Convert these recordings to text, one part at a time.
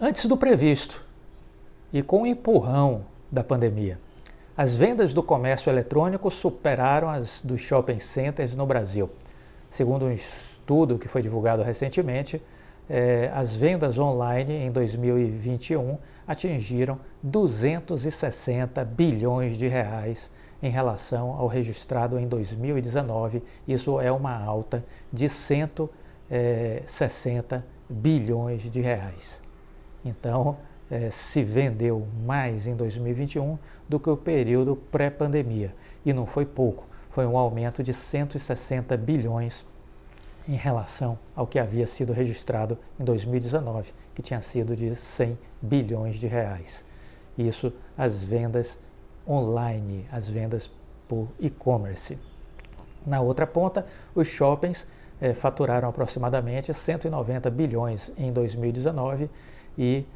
Antes do previsto e com o empurrão da pandemia, as vendas do comércio eletrônico superaram as dos shopping centers no Brasil. Segundo um estudo que foi divulgado recentemente, as vendas online em 2021 atingiram 260 bilhões de reais em relação ao registrado em 2019. Isso é uma alta de 160 bilhões de reais. Então, se vendeu mais em 2021 do que o período pré-pandemia. E não foi pouco, foi um aumento de 160 bilhões em relação ao que havia sido registrado em 2019, que tinha sido de 100 bilhões de reais. Isso as vendas online, as vendas por e-commerce. Na outra ponta, os shoppings faturaram aproximadamente 190 bilhões em 2019 e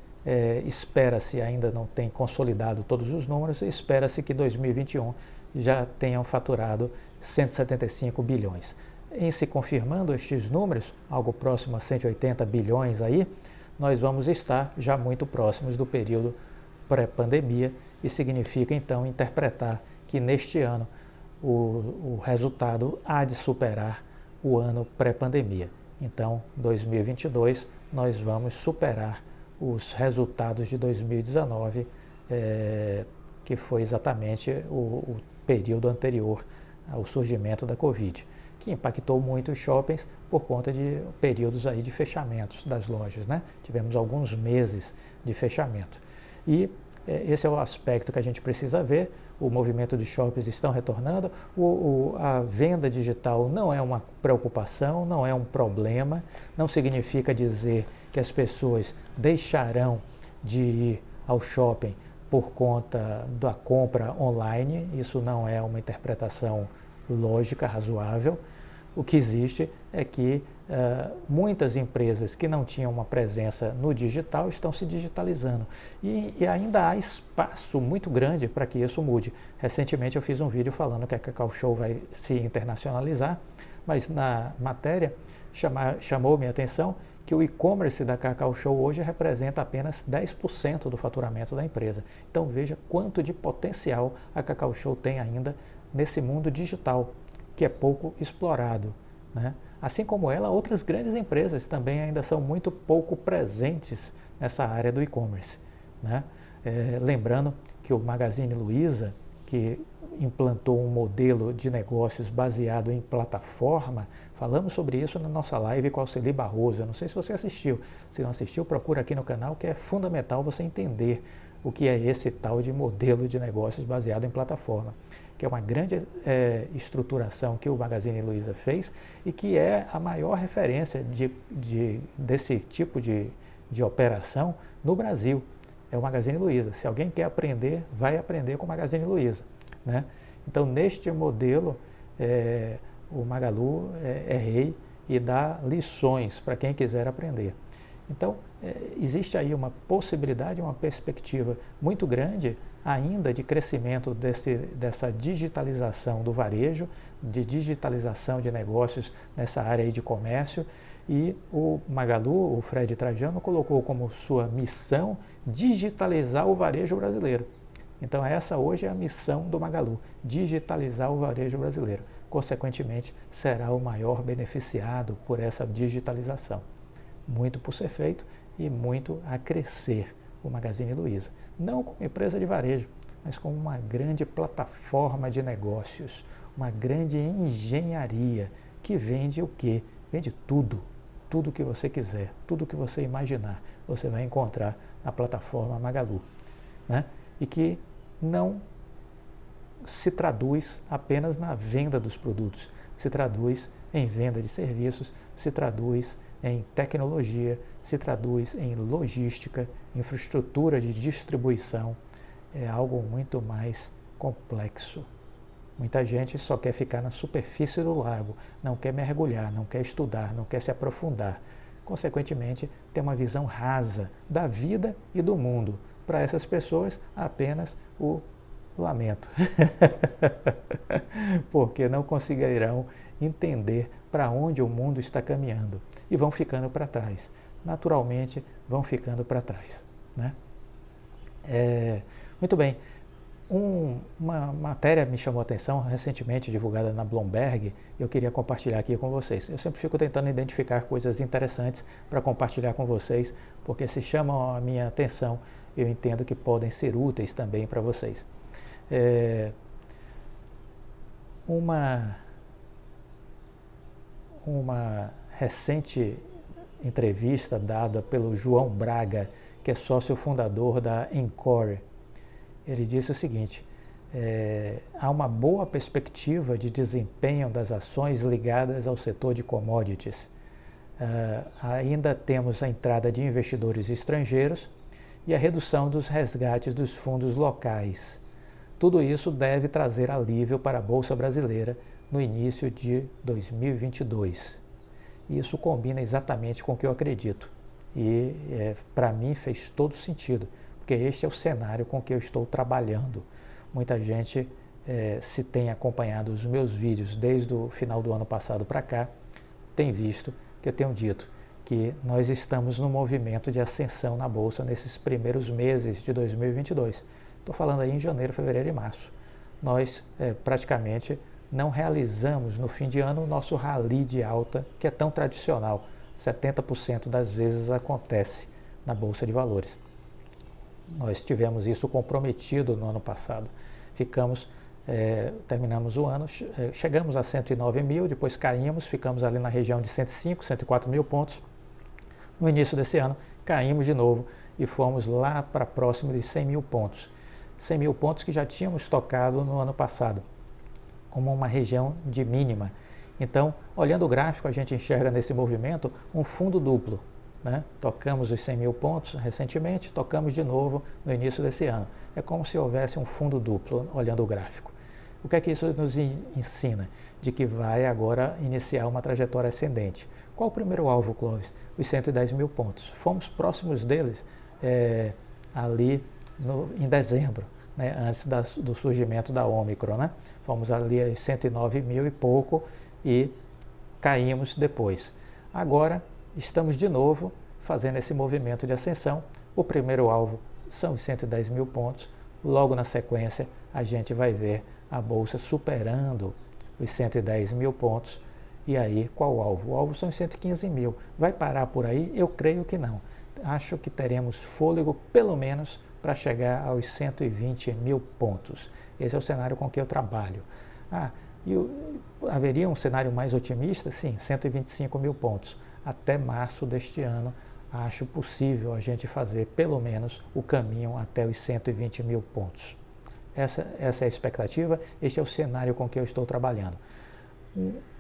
espera-se, ainda não tem consolidado todos os números, espera-se que 2021 já tenham faturado 175 bilhões. Em se confirmando estes números, algo próximo a 180 bilhões aí, nós vamos estar já muito próximos do período pré-pandemia e significa então interpretar que neste ano o resultado há de superar o ano pré-pandemia. Então, 2022, nós vamos superar os resultados de 2019, que foi exatamente o período anterior ao surgimento da Covid, que impactou muito os shoppings por conta de períodos aí de fechamentos das lojas, né? Tivemos alguns meses de fechamento. E esse é o aspecto que a gente precisa ver. O movimento de shoppings estão retornando, a venda digital não é uma preocupação, não é um problema, não significa dizer que as pessoas deixarão de ir ao shopping por conta da compra online. Isso não é uma interpretação lógica, razoável. O que existe é que muitas empresas que não tinham uma presença no digital estão se digitalizando e ainda há espaço muito grande para que isso mude. Recentemente eu fiz um vídeo falando que a Cacau Show vai se internacionalizar, mas na matéria chamou minha atenção que o e-commerce da Cacau Show hoje representa apenas 10% do faturamento da empresa. Então veja quanto de potencial a Cacau Show tem ainda nesse mundo digital, que é pouco explorado, né? Assim como ela, outras grandes empresas também ainda são muito pouco presentes nessa área do e-commerce, né? Lembrando que o Magazine Luiza, que implantou um modelo de negócios baseado em plataforma, falamos sobre isso na nossa live com a Alceli Barroso. Eu não sei se você assistiu. Se não assistiu, procura aqui no canal, que é fundamental você entender o que é esse tal de modelo de negócios baseado em plataforma, que é uma grande estruturação que o Magazine Luiza fez e que é a maior referência desse tipo de operação no Brasil. É o Magazine Luiza. Se alguém quer aprender, vai aprender com o Magazine Luiza, né? Então, neste modelo, o Magalu é rei e dá lições para quem quiser aprender. Então, existe aí uma possibilidade, uma perspectiva muito grande ainda de crescimento dessa digitalização do varejo, de digitalização de negócios nessa área aí de comércio. E o Magalu, o Fred Trajano, colocou como sua missão digitalizar o varejo brasileiro. Então essa hoje é a missão do Magalu, digitalizar o varejo brasileiro. Consequentemente, será o maior beneficiado por essa digitalização. Muito por ser feito e muito a crescer o Magazine Luiza. Não como empresa de varejo, mas como uma grande plataforma de negócios, uma grande engenharia que vende o quê? Vende tudo, tudo que você quiser, tudo que você imaginar, você vai encontrar na plataforma Magalu, né? E que não se traduz apenas na venda dos produtos, se traduz em venda de serviços, se traduz em tecnologia, se traduz em logística, infraestrutura de distribuição. É algo muito mais complexo. Muita gente só quer ficar na superfície do lago, não quer mergulhar, não quer estudar, não quer se aprofundar. Consequentemente, tem uma visão rasa da vida e do mundo. Para essas pessoas, apenas o lamento, porque não conseguirão entender para onde o mundo está caminhando e vão ficando para trás. Naturalmente, vão ficando para trás, né? Muito bem, uma matéria me chamou a atenção, recentemente divulgada na Bloomberg, eu queria compartilhar aqui com vocês. Eu sempre fico tentando identificar coisas interessantes para compartilhar com vocês, porque se chamam a minha atenção, eu entendo que podem ser úteis também para vocês. Uma recente entrevista dada pelo João Braga, que é sócio fundador da Encore, ele disse o seguinte: há uma boa perspectiva de desempenho das ações ligadas ao setor de commodities. Ainda temos a entrada de investidores estrangeiros e a redução dos resgates dos fundos locais. Tudo isso deve trazer alívio para a Bolsa Brasileira no início de 2022. Isso combina exatamente com o que eu acredito e para mim fez todo sentido, porque este é o cenário com que eu estou trabalhando. Muita gente, se tem acompanhado os meus vídeos desde o final do ano passado para cá, tem visto que eu tenho dito que nós estamos num movimento de ascensão na Bolsa nesses primeiros meses de 2022. Estou falando aí em janeiro, fevereiro e março. Nós praticamente não realizamos no fim de ano o nosso rally de alta, que é tão tradicional. 70% das vezes acontece na Bolsa de Valores. Nós tivemos isso comprometido no ano passado. Terminamos o ano, chegamos a 109 mil, depois caímos, ficamos ali na região de 105, 104 mil pontos. No início desse ano, caímos de novo e fomos lá para próximo de 100 mil pontos. 100 mil pontos que já tínhamos tocado no ano passado, como uma região de mínima. Então, olhando o gráfico, a gente enxerga nesse movimento um fundo duplo, né? Tocamos os 100 mil pontos recentemente, tocamos de novo no início desse ano. É como se houvesse um fundo duplo, olhando o gráfico. O que é que isso nos ensina? De que vai agora iniciar uma trajetória ascendente. Qual o primeiro alvo, Clóvis? Os 110 mil pontos. Fomos próximos deles ali em dezembro, né? Antes do surgimento da Ômicron, né? Fomos ali a 109 mil e pouco e caímos depois. Agora estamos de novo fazendo esse movimento de ascensão. O primeiro alvo são os 110 mil pontos. Logo na sequência a gente vai ver a Bolsa superando os 110 mil pontos. E aí, qual o alvo? O alvo são os 115 mil. Vai parar por aí? Eu creio que não. Acho que teremos fôlego, pelo menos, para chegar aos 120 mil pontos. Esse é o cenário com que eu trabalho. Haveria um cenário mais otimista? Sim, 125 mil pontos. Até março deste ano, acho possível a gente fazer, pelo menos, o caminho até os 120 mil pontos. Essa é a expectativa, este é o cenário com que eu estou trabalhando.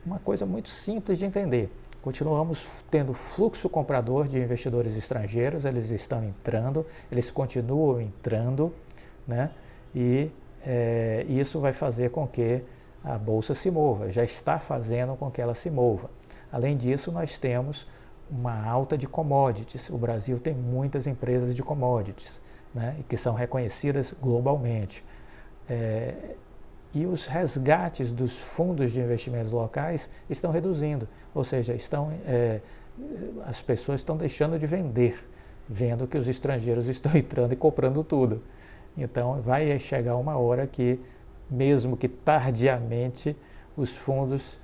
Uma coisa muito simples de entender. Continuamos tendo fluxo comprador de investidores estrangeiros, eles estão entrando, eles continuam entrando, né? E isso vai fazer com que a Bolsa se mova, já está fazendo com que ela se mova. Além disso, nós temos uma alta de commodities. O Brasil tem muitas empresas de commodities, né? Que são reconhecidas globalmente. E os resgates dos fundos de investimentos locais estão reduzindo, ou seja, as pessoas estão deixando de vender, vendo que os estrangeiros estão entrando e comprando tudo. Então vai chegar uma hora que, mesmo que tardiamente, os fundos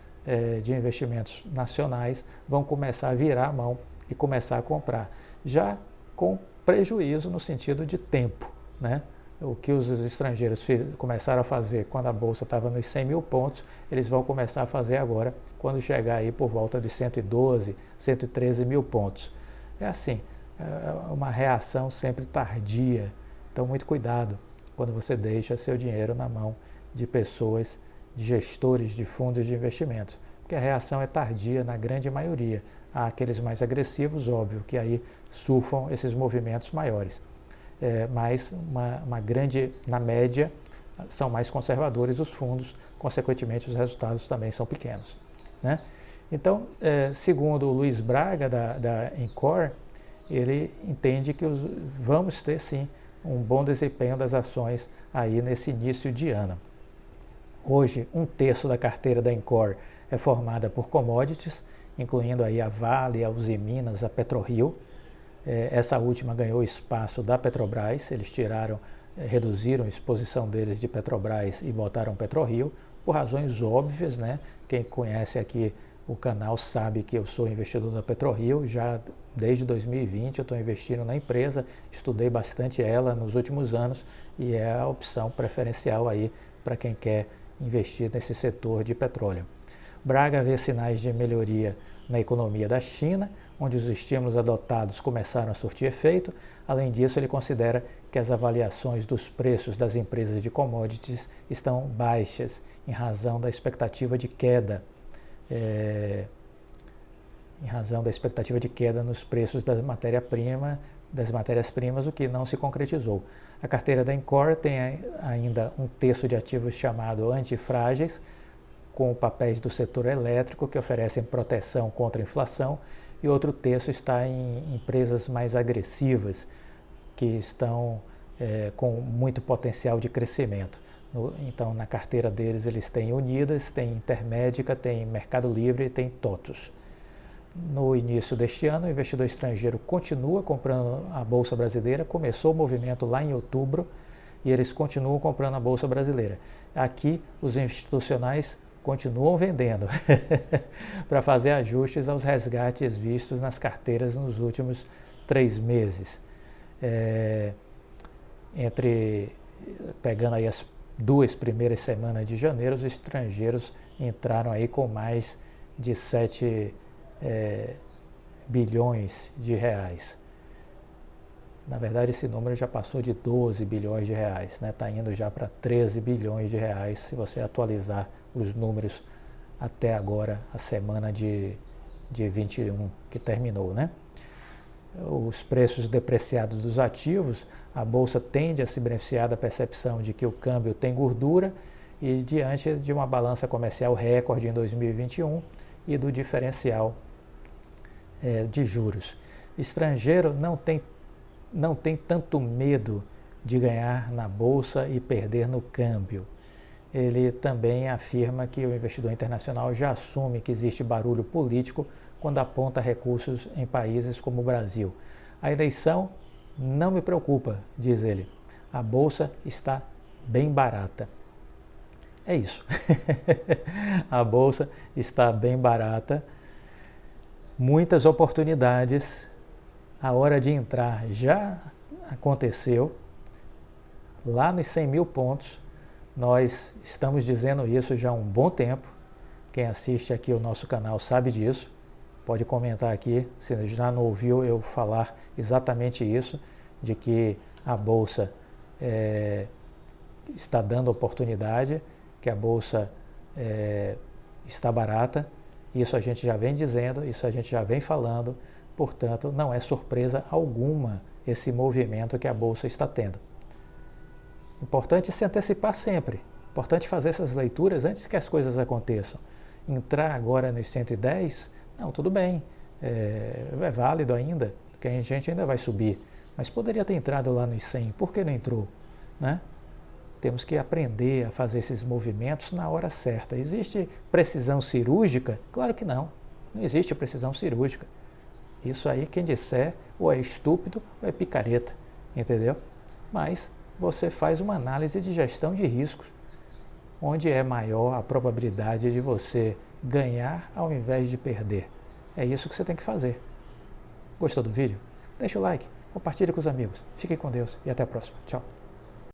de investimentos nacionais vão começar a virar a mão e começar a comprar, já com prejuízo no sentido de tempo, né? O que os estrangeiros começaram a fazer quando a Bolsa estava nos 100 mil pontos, eles vão começar a fazer agora, quando chegar aí por volta de 112, 113 mil pontos. É assim, uma reação sempre tardia. Então, muito cuidado quando você deixa seu dinheiro na mão de pessoas, de gestores de fundos de investimentos, porque a reação é tardia na grande maioria. Há aqueles mais agressivos, óbvio, que aí surfam esses movimentos maiores. Mas na média, são mais conservadores os fundos, consequentemente os resultados também são pequenos, né? Então, segundo o Luiz Braga, da Encore, ele entende que vamos ter sim um bom desempenho das ações aí nesse início de ano. Hoje, 1/3 da carteira da Encore é formada por commodities, incluindo aí a Vale, a Usiminas, a PetroRio. Essa última ganhou espaço da Petrobras, eles reduziram a exposição deles de Petrobras e botaram PetroRio, por razões óbvias, né? Quem conhece aqui o canal sabe que eu sou investidor da PetroRio, já desde 2020 eu estou investindo na empresa, estudei bastante ela nos últimos anos e é a opção preferencial aí para quem quer investir nesse setor de petróleo. Braga vê sinais de melhoria na economia da China, onde os estímulos adotados começaram a surtir efeito. Além disso, ele considera que as avaliações dos preços das empresas de commodities estão baixas em razão da expectativa de queda, nos preços das matérias-primas, o que não se concretizou. A carteira da Encore tem ainda um terço de ativos chamado antifrágeis, com papéis do setor elétrico que oferecem proteção contra a inflação, e outro terço está em empresas mais agressivas, que estão com muito potencial de crescimento. Então, na carteira deles, eles têm Unidas, tem Intermédica, tem Mercado Livre e tem TOTUS. No início deste ano, o investidor estrangeiro continua comprando a Bolsa Brasileira, começou o movimento lá em outubro e eles continuam comprando a Bolsa Brasileira. Aqui, os institucionais continuam vendendo para fazer ajustes aos resgates vistos nas carteiras nos últimos 3 meses. Pegando aí as 2 primeiras semanas de janeiro, os estrangeiros entraram aí com mais de 7 bilhões de reais. Na verdade, esse número já passou de 12 bilhões de reais, né? Está indo já para 13 bilhões de reais, se você atualizar os números até agora, a semana de 21 que terminou, né? Os preços depreciados dos ativos, a Bolsa tende a se beneficiar da percepção de que o câmbio tem gordura e diante de uma balança comercial recorde em 2021 e do diferencial de juros. Estrangeiro não tem tanto medo de ganhar na Bolsa e perder no câmbio. Ele também afirma que o investidor internacional já assume que existe barulho político quando aponta recursos em países como o Brasil. A eleição não me preocupa, diz ele. A Bolsa está bem barata. É isso. A Bolsa está bem barata. Muitas oportunidades. A hora de entrar já aconteceu. Lá nos 100 mil pontos, nós estamos dizendo isso já há um bom tempo. Quem assiste aqui o nosso canal sabe disso. Pode comentar aqui, se já não ouviu eu falar exatamente isso, de que a Bolsa está dando oportunidade, que a Bolsa está barata. Isso a gente já vem dizendo, isso a gente já vem falando, portanto, não é surpresa alguma esse movimento que a Bolsa está tendo. Importante se antecipar sempre, importante fazer essas leituras antes que as coisas aconteçam. Entrar agora nos 110, não, tudo bem, é válido ainda, porque a gente ainda vai subir, mas poderia ter entrado lá nos 100, por que não entrou? Né? Temos que aprender a fazer esses movimentos na hora certa. Existe precisão cirúrgica? Claro que não, não existe precisão cirúrgica. Isso aí, quem disser, ou é estúpido ou é picareta, entendeu? Mas você faz uma análise de gestão de riscos, onde é maior a probabilidade de você ganhar ao invés de perder. É isso que você tem que fazer. Gostou do vídeo? Deixa o like, compartilhe com os amigos. Fique com Deus e até a próxima. Tchau.